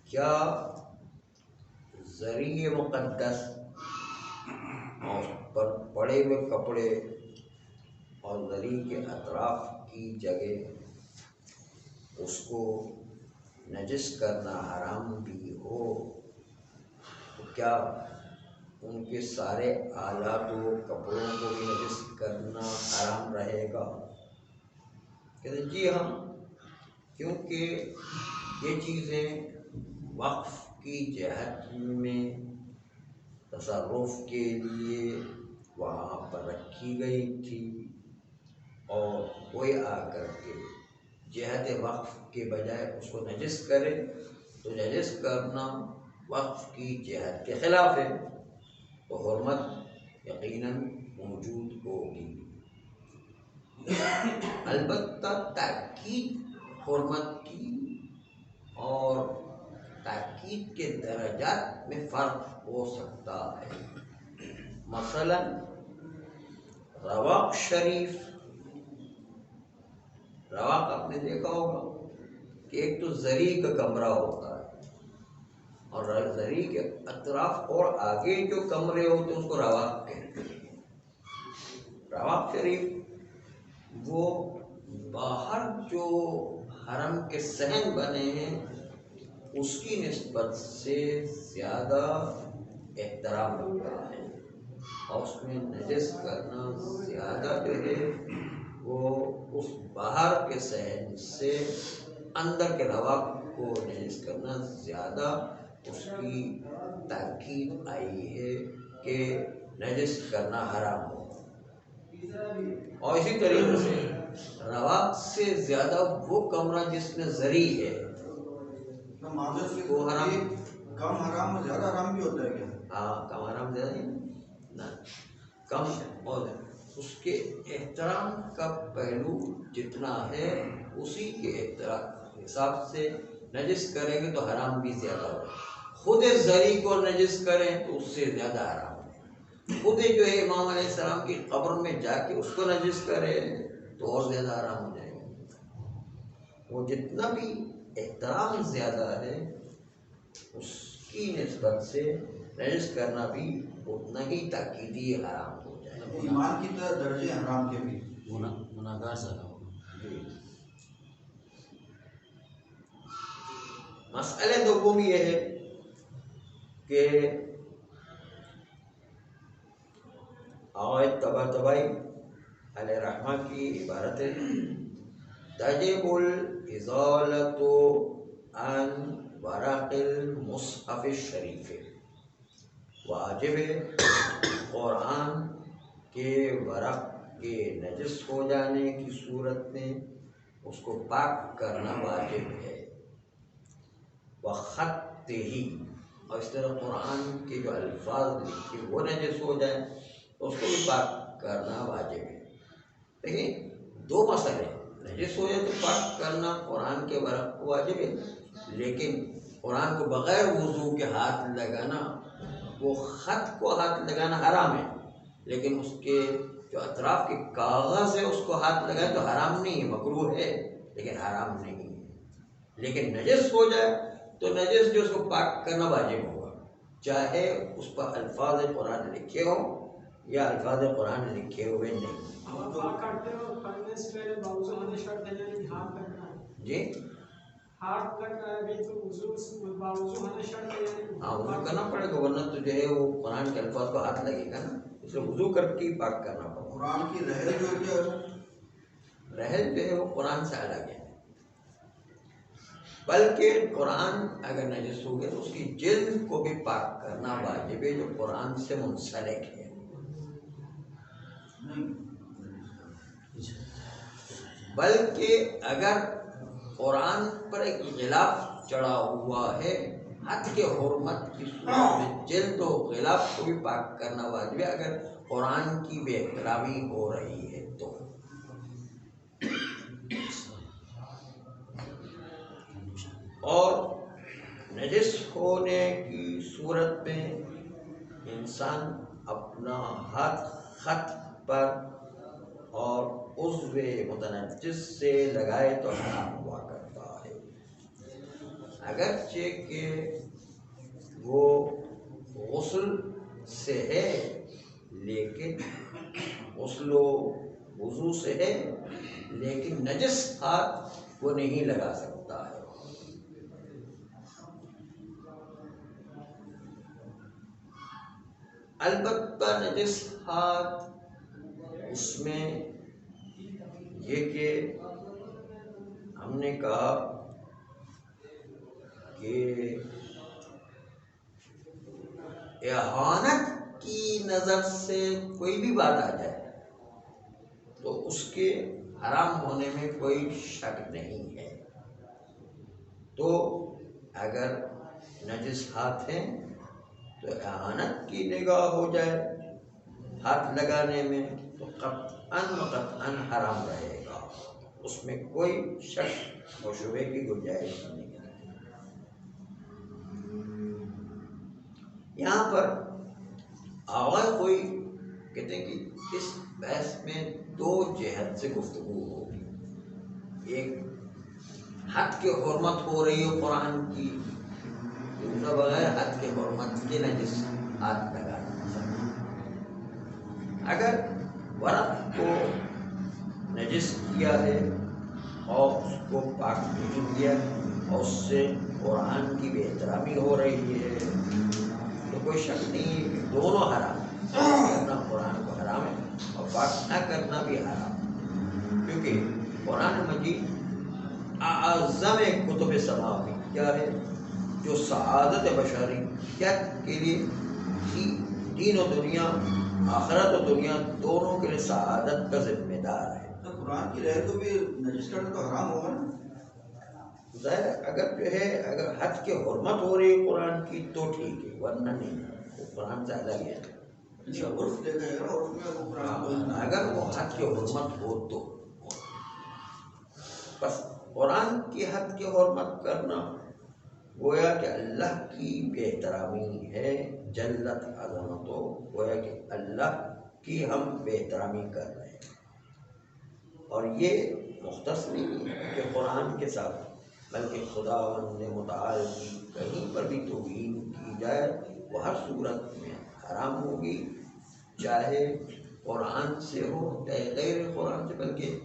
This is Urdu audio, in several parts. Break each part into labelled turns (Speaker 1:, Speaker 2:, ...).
Speaker 1: کیا زری مقدس اور پر پڑے ہوئے کپڑے اور زری کے اطراف کی جگہ اس کو نجس کرنا حرام بھی ہو تو کیا ان کے سارے آلات و کپڑوں کو بھی نجس کرنا حرام رہے گا؟ کہتے جی ہاں، کیونکہ یہ چیزیں وقف کی جہت میں تصرف کے لیے وہاں پر رکھی گئی تھی، اور کوئی آ کر کے جہت وقف کے بجائے اس کو نجس کرے تو نجس کرنا وقف کی جہت کے خلاف ہے، تو حرمت یقیناً موجود ہوگی۔ البتہ تاکید حرمت کی اور تاکید کے درجات میں فرق ہو سکتا ہے۔ مثلا رواق شریف، رواق آپ نے دیکھا ہوگا کہ ایک تو زری کا کمرہ ہوتا ہے، اور زری کے اطراف اور آگے جو کمرے ہوتے ہیں اس کو رواق کہتے ہیں۔ رواق شریف وہ باہر جو حرم کے صحن بنے ہیں اس کی نسبت سے زیادہ احترام رکھتا ہے، اور اس میں نجس کرنا زیادہ جو ہے وہ اس باہر کے صحن سے اندر کے رواق کو نجس کرنا زیادہ اس کی تاکید آئی ہے کہ نجس کرنا حرام ہو۔ اور اسی طریقے سے رواق سے زیادہ وہ کمرہ جس میں زری ہے وہ حرام،
Speaker 2: کم حرام اور زیادہ حرام بھی ہوتا ہے کیا؟
Speaker 1: ہاں، کم حرام زیادہ نہیں، کم اور اس کے احترام کا پہلو جتنا ہے اسی کے احترام حساب سے نجس کریں گے تو حرام بھی زیادہ ہوگا۔ خود زری کو نجس کریں تو اس سے زیادہ حرام ہے، خود جو ہے امام علیہ السلام کی قبر میں جا کے اس کو نجس کرے تو اور زیادہ حرام ہو جائے گا۔ وہ جتنا بھی احترام زیادہ ہے اس کی نسبت سے نجس کرنا بھی اتنا ہی تاکیدی حرام ہو جائے گا۔
Speaker 2: ایمان کی طرح درجے حرام کے بھی
Speaker 3: گناہگار زیادہ ہوگا۔
Speaker 1: جی، مسئلہ دوم یہ ہے کہ آیت طباطبائی علیہ رحمہ کی عبارت ہے تجب الازالۃ عن ورق المصحف الشریف، واجب ہے قرآن کے ورق کے نجس ہو جانے کی صورت میں اس کو پاک کرنا واجب ہے، وخط ہی، اور اس طرح قرآن کے جو الفاظ لکھے وہ نجس ہو جائیں تو اس کو بھی پاک کرنا واجب ہے۔ لیکن دو مسئلے، نجس ہو جائے تو پاک کرنا قرآن کے ورق کو واجب ہے، لیکن قرآن کو بغیر وضو کے ہاتھ لگانا، وہ خط کو ہاتھ لگانا حرام ہے، لیکن اس کے جو اطراف کے کاغذ ہے اس کو ہاتھ لگائے تو حرام نہیں ہے، مکروہ ہے لیکن حرام نہیں ہے۔ لیکن نجس ہو جائے تو نجس جو اس کو پاک کرنا واجب ہوگا، چاہے اس پر الفاظ قرآن لکھے ہوں یا الفاظ قرآن لکھے ہوئے نہیں۔ جی ہاں، وضو کرنا پڑے گا، ورنہ تو جو ہے وہ قرآن کے الفاظ کو ہاتھ لگے گا نا، اس لیے وضو کر کے پاک کرنا پڑے گا۔
Speaker 2: قرآن کی رحل جو کیا
Speaker 1: رحل جو ہے وہ قرآن سے الگ ہے، بلکہ قرآن اگر نجس ہو گیا تو اس کی جلد کو بھی پاک کرنا واجب ہے جو قرآن سے منسلک ہے۔ بلکہ اگر قرآن پر ایک غلاف چڑھا ہوا ہے حد کے حرمت کی صورت میں جلد و غلاف کو بھی پاک کرنا واجب ہے، اگر قرآن کی بے احترامی ہو رہی ہے تو۔ اور نجس ہونے کی صورت میں انسان اپنا ہاتھ خط پر اور عضو متنجس سے لگائے تو حرام ہوا کرتا ہے۔ اگرچہ کہ وہ غسل سے ہے، لیکن غسل و وضو سے ہے، لیکن نجس ہاتھ وہ نہیں لگا سکتا ہے۔ البتہ نجس ہاتھ اس میں یہ کہ ہم نے کہا کہ احانت کی نظر سے کوئی بھی بات آ جائے تو اس کے حرام ہونے میں کوئی شک نہیں ہے۔ تو اگر نجس ہاتھ ہیں تو احانت کی نگاہ ہو جائے ہاتھ لگانے میں تو قطعاً حرام رہے گا، اس میں کوئی شک و شبہ کی گنجائش نہیں ہے۔ یہاں پر آغاز کوئی کہتے ہیں کہ اس بحث میں دو جہت سے گفتگو ہوگی، ایک حد کے حرمت ہو رہی ہو قرآن کی، دوسرا بغیر حد کے حرمت کے نجس ہاتھ لگانا۔ اگر ورق کو نجس کیا ہے اور اس کو پاک نہیں کیا اور اس سے قرآن کی بے احترامی ہو رہی ہے تو کوئی شک نہیں ہے کہ دونوں حرام کرنا قرآن کو حرام ہے اور پاک نہ کرنا بھی حرام ہے، کیونکہ قرآن مجید اعظم کتب سماوی کیا ہے جو سعادت بشریت کے لیے دین و دنیا، آخرت و دنیا دونوں کے لیے سعادت کا ذمہ دار ہے۔
Speaker 2: تو قرآن کی رہ کو بھی نجس کرنا تو حرام ہوگا نا؟
Speaker 1: ظاہر اگر جو ہے اگر حد کے حرمت ہو رہی ہے قرآن کی تو ٹھیک ہے، ورنہ نہیں، وہ قرآن سے الگ ہے۔
Speaker 2: عرف دیکھا ہے نا، عرف میں وہ قرآن
Speaker 1: اگر وہ حد کے حرمت ہو تو بس قرآن کی حد کی حرمت کرنا گویا کہ اللہ کی بے احترامی ہے، جلت عظمتو، گویا کہ اللہ کی ہم بے احترامی کر رہے ہیں۔ اور یہ مختص نہیں کہ قرآن کے ساتھ، بلکہ خداوند متعال کی کہیں پر بھی توہین کی جائے وہ ہر صورت میں حرام ہوگی، چاہے قرآن سے ہو چاہے غیر قرآن سے، بلکہ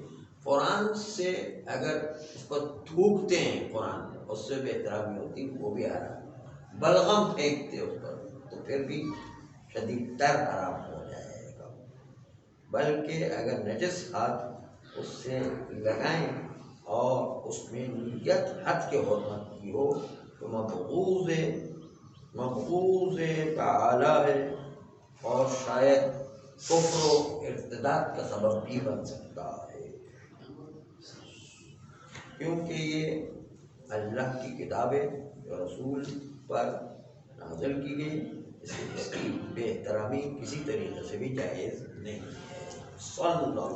Speaker 1: قرآن سے اگر اس پر تھوکتے ہیں قرآن اس سے بے احترامی ہوتی وہ بھی حرام، بلغم پھینکتے اس پر تو پھر بھی شدید تر حرام ہو جائے گا۔ بلکہ اگر نجس ہاتھ اس سے لگائیں اور اس میں نیت حد کے حرمت کی ہو تو مبغوض تعالی ہے اور شاید کفر و ارتداد کا سبب بھی بن سکتا ہے، کیونکہ یہ اللہ کی کتاب ہے جو رسول پر نازل کی گئی، اس کی بے احترامی کسی طریقے سے بھی جائز نہیں ہے۔ صلی اللہ